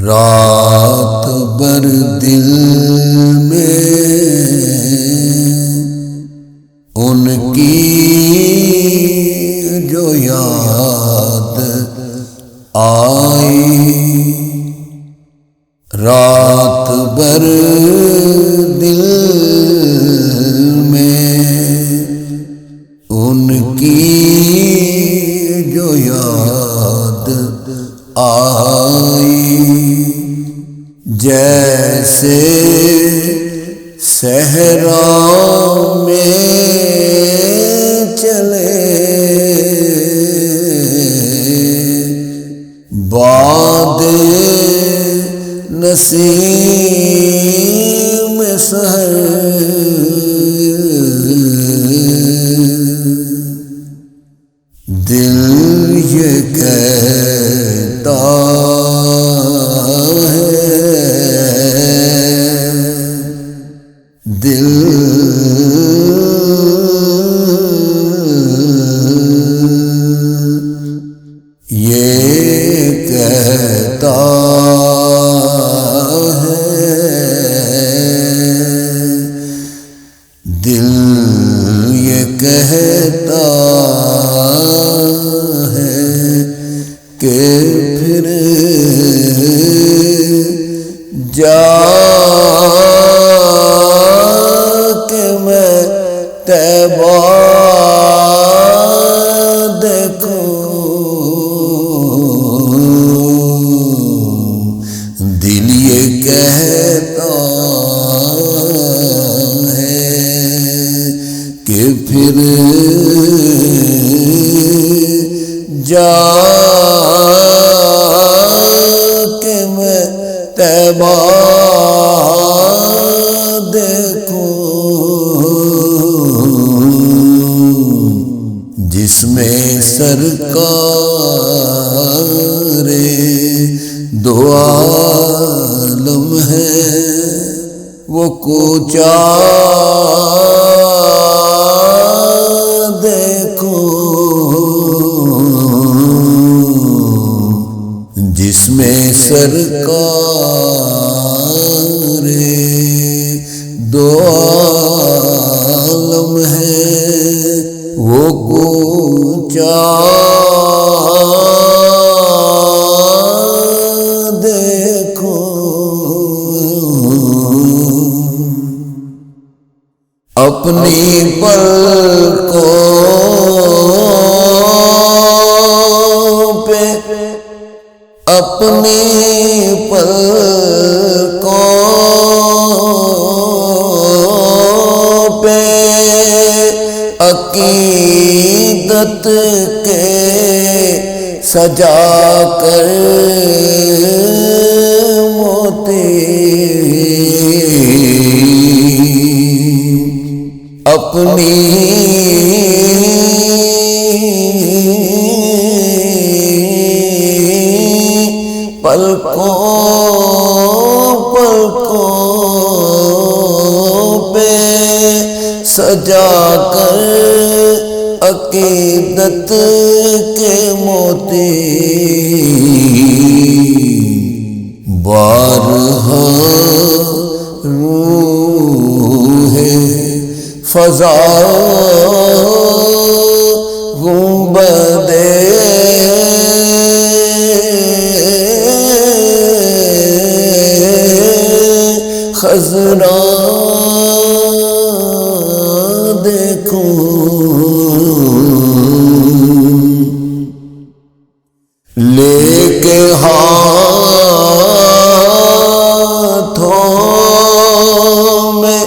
رات بھر دل میں ان کی جو یاد آئی، رات بھر دل میں ان کی جو یاد آئی، جیسے صحرا میں چلے باد نسیم سحر، دل یہ کہتا دل یہ کہتا ہے، دل یہ کہتا ہے کہ پھر جا طیبہ دیکھوں، دل یہ کہتا ہے کہ پھر جا کے میں طیبہ دیکھوں، جس میں سرکار دو عالم ہے، وہ کوچا دیکھو، جس میں سرکار دو عالم ہے، وہ کوچا دیکھو، اپنی پلکوں پہ اپنی پلکوں پہ عقیدت کے سجا کر موتی، اپنی پلکوں پہ سجا کر عقیدت کے موتی، بارہا روح فضا گنبدِ خضرا دیکھوں، لے کے ہاتھوں میں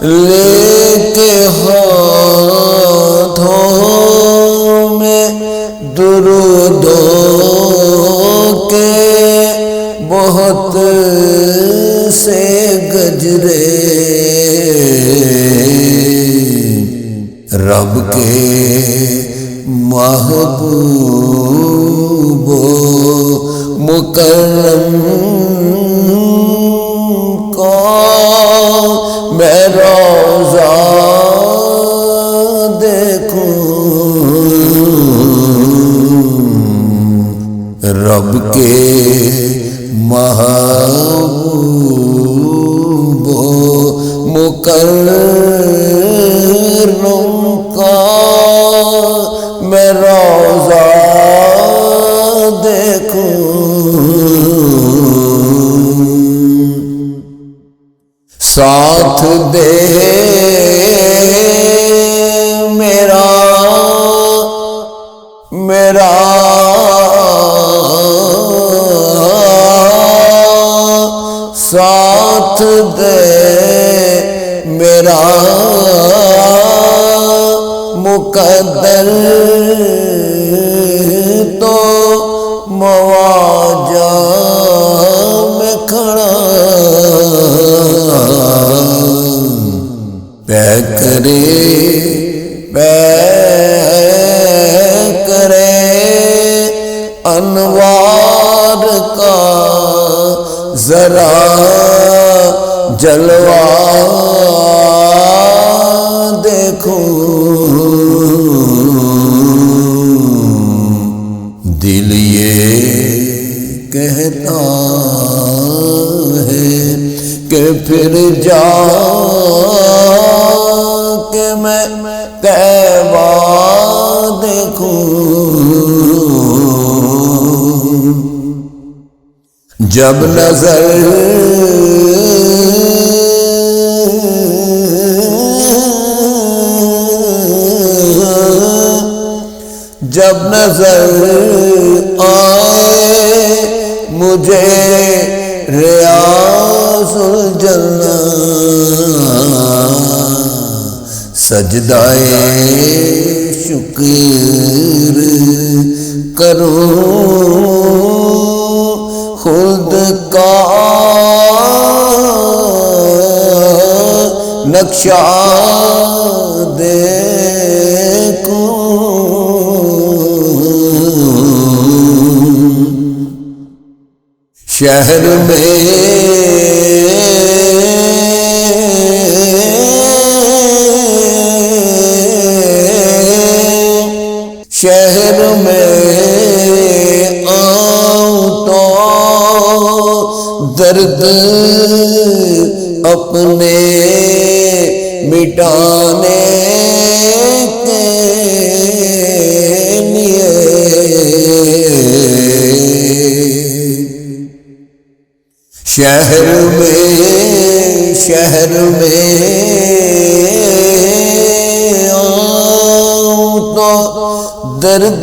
لے کے ہاتھوں میں درودوں کے بہت سے گجرے، رب کے محبوب و مکرم کو میں روزہ رب کے محبوب و مکرم کا میں روضہ دیکھوں، ساتھ دے میرا ساتھ دے میرا مقدر تو مواجہ میں کھڑا پے کرے انوار کا ذرا جلوہ دیکھوں، دل یہ کہتا ہے کہ پھر جا کہ میں کعبہ دیکھوں، جب نظر آئے مجھے ریاض الجنہ، سجدہ شکر کروں، خود کا نقشہ دیکھوں، شہر میں آؤں تو درد اپنے مٹانے کے لیے، شہر میں آؤں تو درد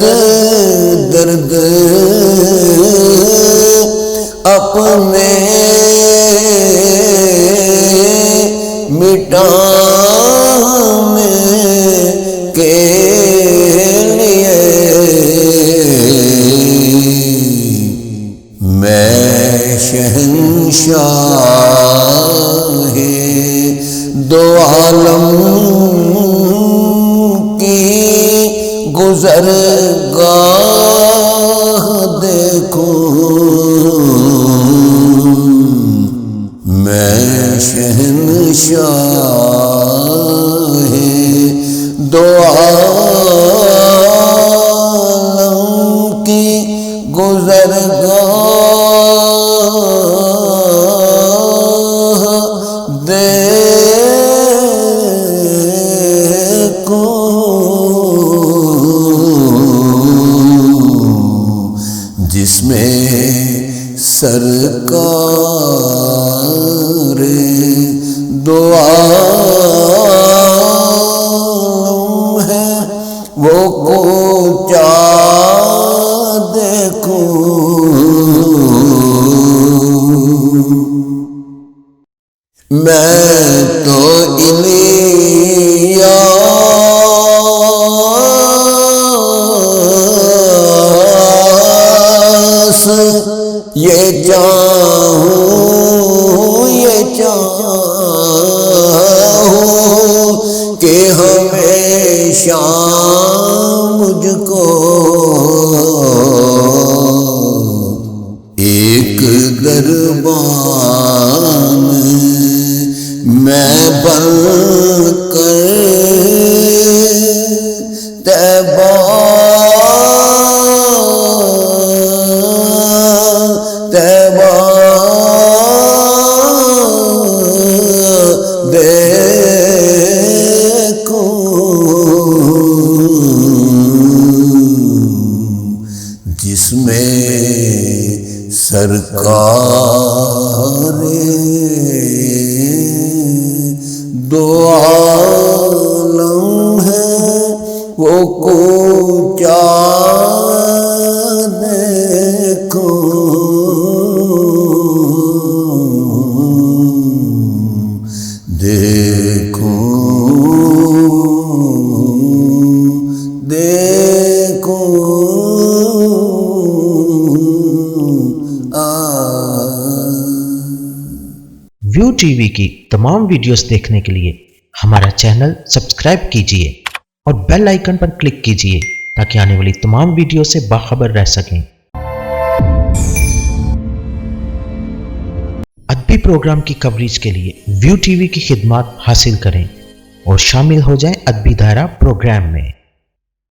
اپنے مٹانے کے لیے، میں شہنشاہ دو عالم کی گزرگاہ دیکھوں، میں شہنشاہ دو عالم کی گزرگاہ دیکھوں، جس میں سرکار دو عالم ہے وہ کوچا دیکھوں، میں تو الیاس یہ چاہوں کہ ہمیشہ مجھ کو ایک دربان میں بن کر طیبہ دیکھو جس میں سرکار دو عالم ہے وہ کوچا دیکھو دیکھو دیکھو ویو ٹی وی کی تمام ویڈیوز دیکھنے کے لیے ہمارا چینل سبسکرائب کیجئے اور بیل آئیکن پر کلک کیجئے تاکہ آنے والی تمام ویڈیو سے باخبر رہ سکیں۔ ادبی پروگرام کی کوریج کے لیے ویو ٹی وی کی خدمات حاصل کریں اور شامل ہو جائیں ادبی دائرہ پروگرام میں۔